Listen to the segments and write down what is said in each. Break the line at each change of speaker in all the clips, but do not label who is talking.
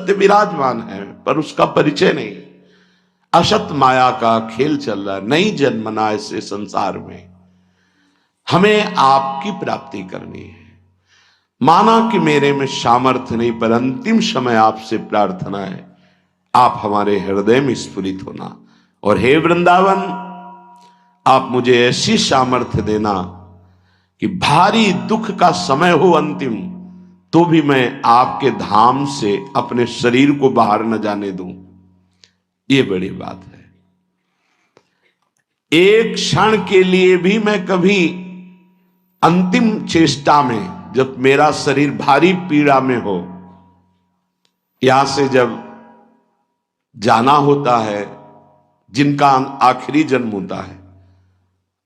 सत्य विराजमान है पर उसका परिचय नहीं। असत माया का खेल चल रहा है, नहीं जन्मना ऐसे संसार में। हमें आपकी प्राप्ति करनी है। माना कि मेरे में सामर्थ्य नहीं, पर अंतिम समय आपसे प्रार्थना है, आप हमारे हृदय में स्फुरित होना। और हे वृंदावन, आप मुझे ऐसी सामर्थ्य देना कि भारी दुख का समय हो अंतिम, तो भी मैं आपके धाम से अपने शरीर को बाहर न जाने दूं। ये बड़ी बात है। एक क्षण के लिए भी मैं कभी अंतिम चेष्टा में, जब मेरा शरीर भारी पीड़ा में हो, यहां से जब जाना होता है, जिनका आखिरी जन्म होता है,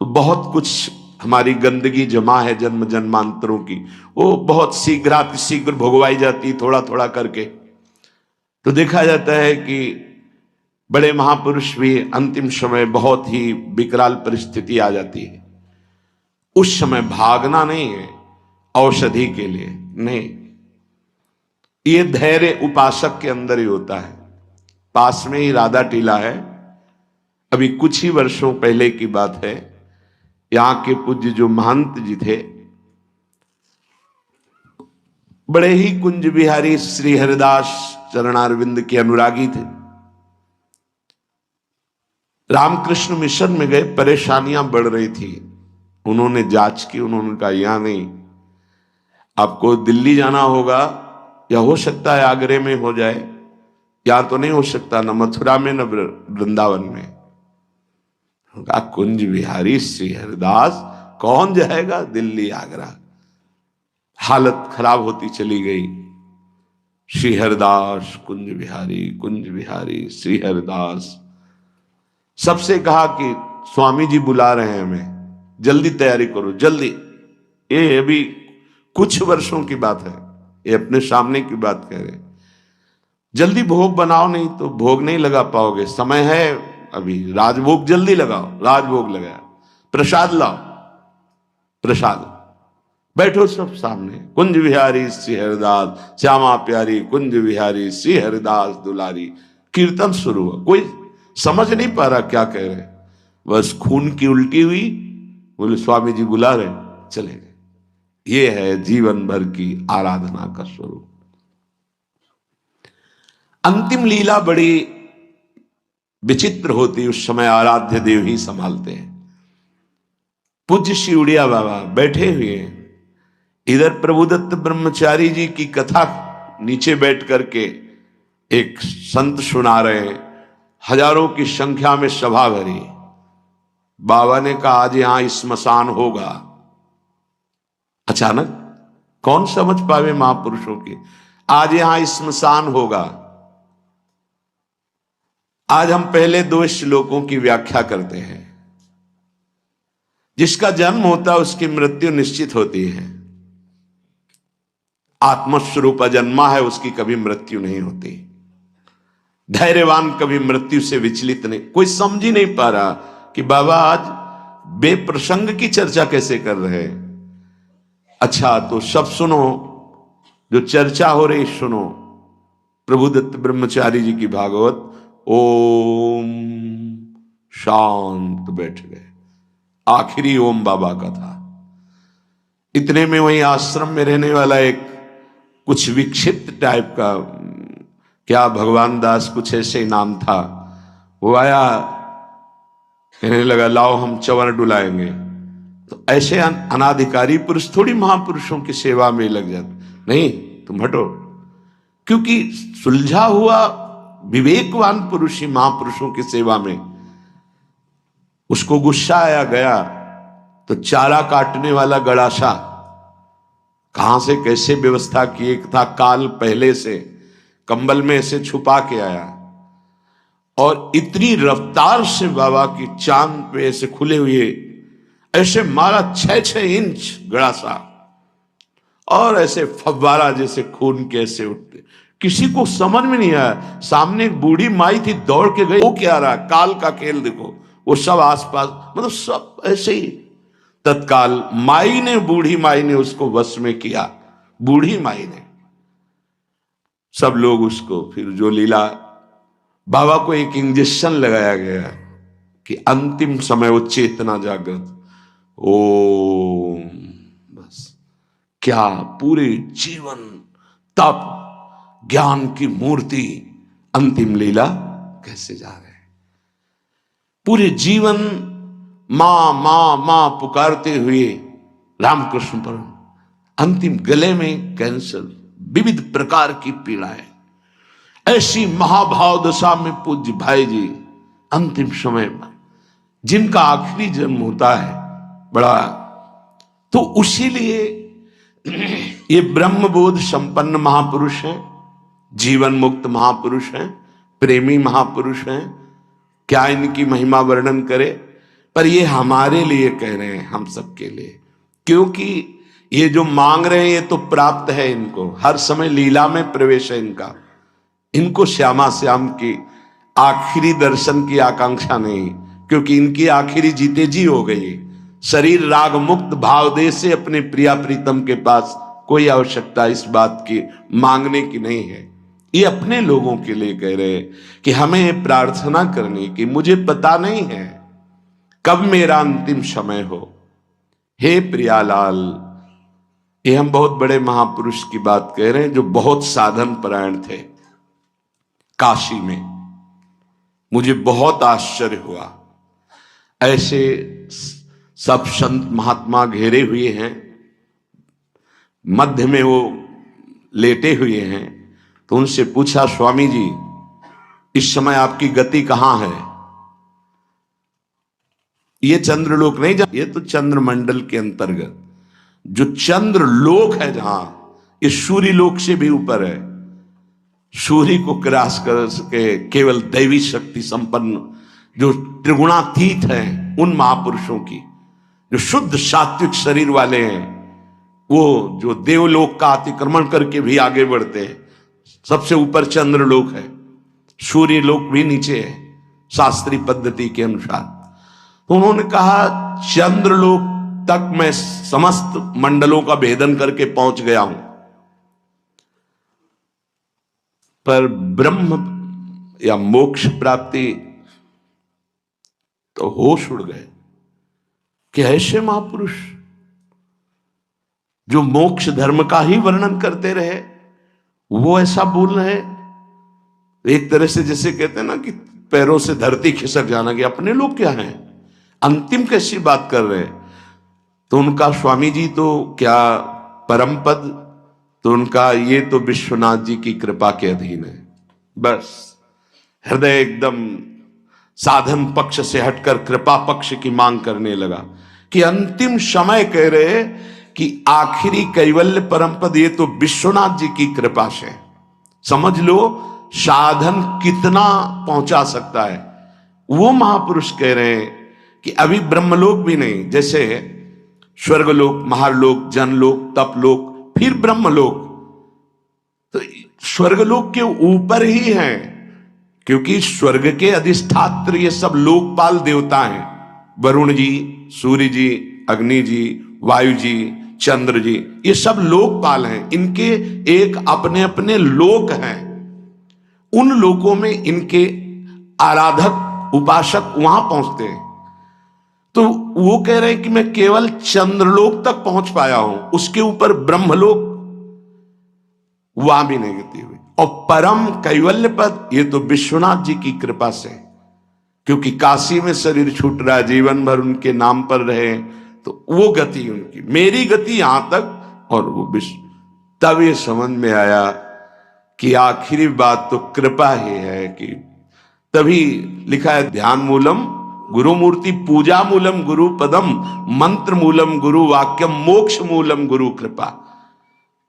तो बहुत कुछ हमारी गंदगी जमा है जन्म जन्मांतरों की, वो बहुत शीघ्र भोगवाई जाती, थोड़ा थोड़ा करके। तो देखा जाता है कि बड़े महापुरुष भी अंतिम समय बहुत ही विकराल परिस्थिति आ जाती है, उस समय भागना नहीं है औषधि के लिए, नहीं, ये धैर्य उपासक के अंदर ही होता है। पास में ही राधा टीला है, अभी कुछ ही वर्षों पहले की बात है। यहां के पूज्य जो महंत जी थे, बड़े ही कुंज बिहारी श्री हरिदास चरणारविंद के अनुरागी थे। रामकृष्ण मिशन में गए, परेशानियां बढ़ रही थी। उन्होंने जांच की, उन्होंने कहा यहां नहीं, आपको दिल्ली जाना होगा, या हो सकता है आगरे में हो जाए, या तो नहीं हो सकता, न मथुरा में न वृंदावन में। कहा कुंज बिहारी श्री हरिदास कौन जाएगा दिल्ली आगरा। हालत खराब होती चली गई। श्री हरिदास कुंज बिहारी श्री हरिदास। सबसे कहा कि स्वामी जी बुला रहे हैं हमें, जल्दी तैयारी करो जल्दी। ये अभी कुछ वर्षों की बात है, ये अपने सामने की बात कह रहे। जल्दी भोग बनाओ, नहीं तो भोग नहीं लगा पाओगे, समय है अभी, राजभोग जल्दी लगाओ। राजभोग लगाया, प्रसाद लाओ, प्रसाद। बैठो सब सामने, कुंज बिहारी श्री हरिदास, श्यामा प्यारी कुंज बिहारी श्री हरिदास दुलारी। कीर्तन शुरू हुआ, कोई समझ नहीं पा रहा क्या कह रहे, बस खून की उल्टी हुई, बोले स्वामी जी बुला रहे, चले गए। ये है जीवन भर की आराधना का स्वरूप। अंतिम लीला बड़ी विचित्र होती, उस समय आराध्य देव ही संभालते हैं। पूज्य श्री उड़िया बाबा बैठे हुए हैं, इधर प्रभुदत्त ब्रह्मचारी जी की कथा नीचे बैठ करके एक संत सुना रहे हैं, हजारों की संख्या में सभा भरी। बाबा ने कहा आज यहां स्मशान होगा। अचानक कौन समझ पावे महापुरुषों की, आज यहां स्मशान होगा। आज हम पहले 2 श्लोकों की व्याख्या करते हैं। जिसका जन्म होता है उसकी मृत्यु निश्चित होती है। आत्मस्वरूप जन्मा है, उसकी कभी मृत्यु नहीं होती। धैर्यवान कभी मृत्यु से विचलित नहीं। कोई समझ ही नहीं पा रहा कि बाबा आज बेप्रसंग की चर्चा कैसे कर रहे हैं। अच्छा तो सब सुनो, जो चर्चा हो रही सुनो। प्रभुदत्त ब्रह्मचारी जी की भागवत, ओम शांत बैठ गए। आखिरी ओम बाबा का था। इतने में वही आश्रम में रहने वाला एक कुछ विक्षिप्त टाइप का, क्या भगवान दास कुछ ऐसे ही नाम था, वो आया, कहने लगा लाओ हम चवर डुलाएंगे। तो ऐसे अनाधिकारी पुरुष थोड़ी महापुरुषों की सेवा में लग जाते, नहीं तुम हटो। क्योंकि सुलझा हुआ विवेकवान पुरुष ही महापुरुषों की सेवा में। उसको गुस्सा आया, गया तो चारा काटने वाला गड़ासा कहां से कैसे व्यवस्था की, एक था काल पहले से कंबल में ऐसे छुपा के आया, और इतनी रफ्तार से बाबा की चांद पे ऐसे खुले हुए ऐसे मारा 6-6 इंच गड़ासा, और ऐसे फव्वारा जैसे खून के ऐसे उठते। किसी को समझ में नहीं आया। सामने एक बूढ़ी माई थी, दौड़ के गई, वो क्या रहा, काल का खेल देखो। वो सब आसपास, मतलब सब ऐसे ही। तत्काल माई ने, बूढ़ी माई ने उसको वश में किया। बूढ़ी माई ने सब लोग उसको, फिर जो लीला, बाबा को एक इंजेक्शन लगाया गया कि अंतिम समय वो चेतना जागृत, ओम, बस क्या पूरे जीवन तप ज्ञान की मूर्ति, अंतिम लीला कैसे जा रहे हैं, पूरे जीवन मां मां मां पुकारते हुए रामकृष्ण पर, अंतिम गले में कैंसर, विविध प्रकार की पीड़ाएं, ऐसी महाभाव दशा में पूज्य भाई जी अंतिम समय में, जिनका आखिरी जन्म होता है बड़ा, तो उसीलिए ये ब्रह्मबोध संपन्न महापुरुष हैं, जीवन मुक्त महापुरुष हैं, प्रेमी महापुरुष हैं, क्या इनकी महिमा वर्णन करे, पर ये हमारे लिए कह रहे हैं, हम सबके लिए, क्योंकि ये जो मांग रहे हैं ये तो प्राप्त है इनको, हर समय लीला में प्रवेश है इनका, इनको श्यामा श्याम की आखिरी दर्शन की आकांक्षा नहीं, क्योंकि इनकी आखिरी जीते जी हो गई, शरीर राग मुक्त भाव दे से अपने प्रिया प्रीतम के पास कोई आवश्यकता इस बात की मांगने की नहीं है। ये अपने लोगों के लिए कह रहे हैं कि हमें प्रार्थना करनी कि मुझे पता नहीं है कब मेरा अंतिम समय हो, हे प्रियालाल। ये हम बहुत बड़े महापुरुष की बात कह रहे हैं जो बहुत साधन परायण थे काशी में, मुझे बहुत आश्चर्य हुआ, ऐसे सब संत महात्मा घेरे हुए हैं, मध्य में वो लेटे हुए हैं, तो उनसे पूछा, स्वामी जी इस समय आपकी गति कहां है? ये चंद्रलोक नहीं, ये तो चंद्रमंडल के अंतर्गत जो चंद्रलोक है, जहां ये सूर्य लोक से भी ऊपर है, सूर्य को क्रॉस कर सके केवल दैवी शक्ति संपन्न जो त्रिगुणातीत हैं, उन महापुरुषों की, जो शुद्ध सात्विक शरीर वाले हैं, वो जो देवलोक का अतिक्रमण करके भी आगे बढ़ते हैं, सबसे ऊपर चंद्रलोक है, सूर्य लोक भी नीचे है शास्त्रीय पद्धति के अनुसार। तो उन्होंने कहा चंद्रलोक तक मैं समस्त मंडलों का भेदन करके पहुंच गया हूं, पर ब्रह्म या मोक्ष प्राप्ति तो होश उड़ गए कि ऐसे महापुरुष जो मोक्ष धर्म का ही वर्णन करते रहे, वो ऐसा बोल रहे, एक तरह से जैसे कहते हैं ना कि पैरों से धरती खिसक जाना, कि अपने लोग क्या हैं, अंतिम कैसी बात कर रहे हैं। तो उनका स्वामी जी तो क्या परम पद, तो उनका ये तो विश्वनाथ जी की कृपा के अधीन है। बस हृदय एकदम साधन पक्ष से हटकर कृपा पक्ष की मांग करने लगा कि अंतिम समय कह रहे कि आखिरी कैवल्य परम पद ये तो विश्वनाथ जी की कृपा से, समझ लो साधन कितना पहुंचा सकता है। वो महापुरुष कह रहे हैं कि अभी ब्रह्मलोक भी नहीं, जैसे स्वर्गलोक, महालोक, जनलोक, तपलोक, फिर ब्रह्मलोक, तो स्वर्गलोक के ऊपर ही है, क्योंकि स्वर्ग के अधिष्ठात्र ये सब लोकपाल देवता हैं, वरुण जी, सूर्य जी, अग्नि जी, वायु जी, चंद्र जी, ये सब लोकपाल हैं, इनके एक अपने अपने लोक हैं, उन लोकों में इनके आराधक उपासक वहां पहुंचते हैं। तो वो कह रहे हैं कि मैं केवल चंद्रलोक तक पहुंच पाया हूं, उसके ऊपर ब्रह्मलोक वहां भी नहीं गति हुई, और परम कैवल्य पद ये तो विश्वनाथ जी की कृपा से, क्योंकि काशी में शरीर छूट रहा, जीवन भर उनके नाम पर रहे, तो वो गति उनकी, मेरी गति यहां तक, और वो विश्व। तब ये समझ में आया कि आखिरी बात तो कृपा ही है, कि तभी लिखा है ध्यान मूलम गुरु मूर्ति, पूजा मूलम गुरु पदम, मंत्र मूलम गुरु वाक्यम, मोक्ष मूलम गुरु कृपा।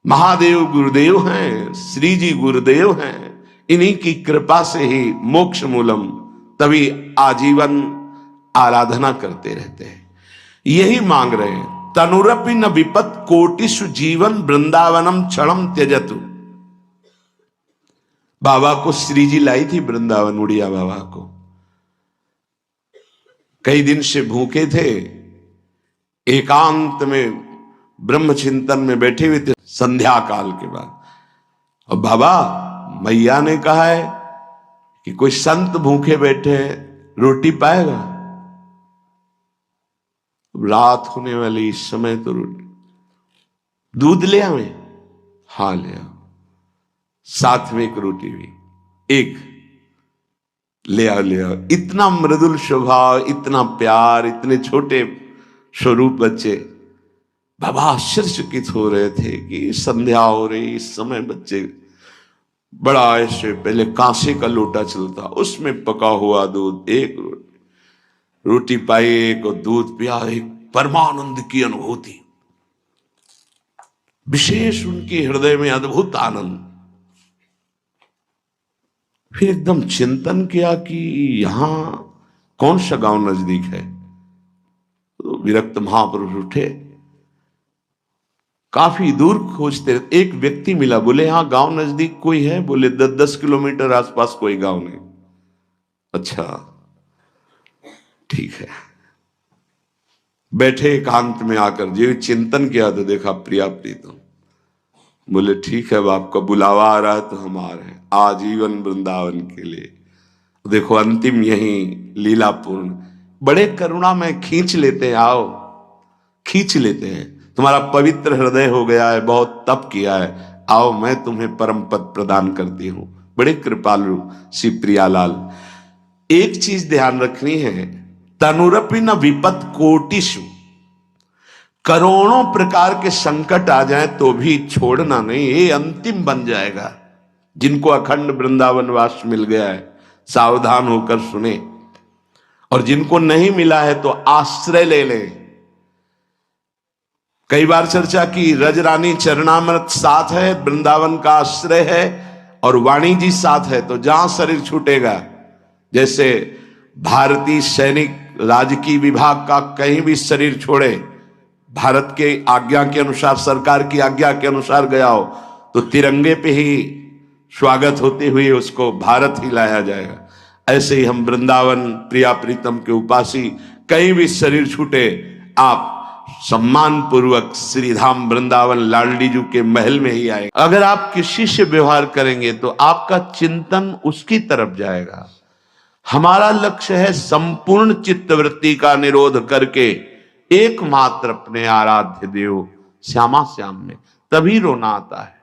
महादेव गुरुदेव हैं, श्री जी गुरुदेव हैं, इन्हीं की कृपा से ही मोक्ष मूलम, तभी आजीवन आराधना करते रहते हैं, यही मांग रहे हैं। तनुरपि न विपत कोटिषु जीवन वृंदावनम क्षणम त्यजतु। बाबा को श्री जी लाई थी वृंदावन, उड़िया बाबा को, कई दिन से भूखे थे, एकांत में ब्रह्म चिंतन में बैठे हुए थे, संध्या काल के बाद और बाबा मैया ने कहा है कि कोई संत भूखे बैठे हैं, रोटी पाएगा। रात होने वाली इस समय तो रोटी, दूध ले आवे, हाँ ले आओ, साथ में एक रोटी भी, एक ले आओ ले आओ। इतना मृदुल स्वभाव, इतना प्यार, इतने छोटे स्वरूप बच्चे। बाबा आश्चर्यचकित हो रहे थे कि संध्या हो रही, इस समय बच्चे बड़ा ऐसे, पहले कांसे का लोटा चलता, उसमें पका हुआ दूध, एक रोटी पाई, एक और दूध पिया, एक परमानंद की अनुभूति, विशेष उनके हृदय में अद्भुत आनंद। फिर एकदम चिंतन किया कि यहां कौन सा गांव नजदीक है। तो विरक्त महापुरुष उठे, काफी दूर खोजते, एक व्यक्ति मिला, बोले हाँ गांव नजदीक कोई है? बोले 10-10 किलोमीटर आसपास कोई गांव नहीं। अच्छा ठीक है। बैठे एकांत में आकर जो चिंतन किया तो देखा प्रिया प्रीतम। बोले ठीक है, अब आपका बुलावा आ रहा है तो हम आ रहे हैं आजीवन वृंदावन के लिए। देखो अंतिम यही लीलापूर्ण, बड़े करुणा में खींच लेते हैं, आओ खींच लेते हैं, तुम्हारा पवित्र हृदय हो गया है, बहुत तप किया है, आओ मैं तुम्हें परम पद प्रदान करती हूं। बड़े कृपालु श्री प्रियालाल। एक चीज ध्यान रखनी है, तनुरपि न विपत कोटिषु, करोड़ों प्रकार के संकट आ जाए तो भी छोड़ना नहीं, ये अंतिम बन जाएगा। जिनको अखंड वृंदावन वास मिल गया है सावधान होकर सुने, और जिनको नहीं मिला है तो आश्रय ले लें। कई बार चर्चा की, रजरानी चरणामृत साथ है, वृंदावन का आश्रय है, और वाणी जी साथ है, तो जहां शरीर छूटेगा, जैसे भारतीय सैनिक राजकीय विभाग का कहीं भी शरीर छोड़े, भारत के आज्ञा के अनुसार, सरकार की आज्ञा के अनुसार गया हो, तो तिरंगे पे ही स्वागत होते हुए उसको भारत ही लाया जाएगा। ऐसे ही हम वृंदावन प्रिया प्रीतम के उपासी, कहीं भी शरीर छूटे, आप सम्मान पूर्वक श्रीधाम वृंदावन लाडली जी के महल में ही आए। अगर आप किसी से व्यवहार करेंगे तो आपका चिंतन उसकी तरफ जाएगा। हमारा लक्ष्य है संपूर्ण चित्तवृत्ति का निरोध करके एकमात्र अपने आराध्य देव श्यामा श्याम में, तभी रोना आता है।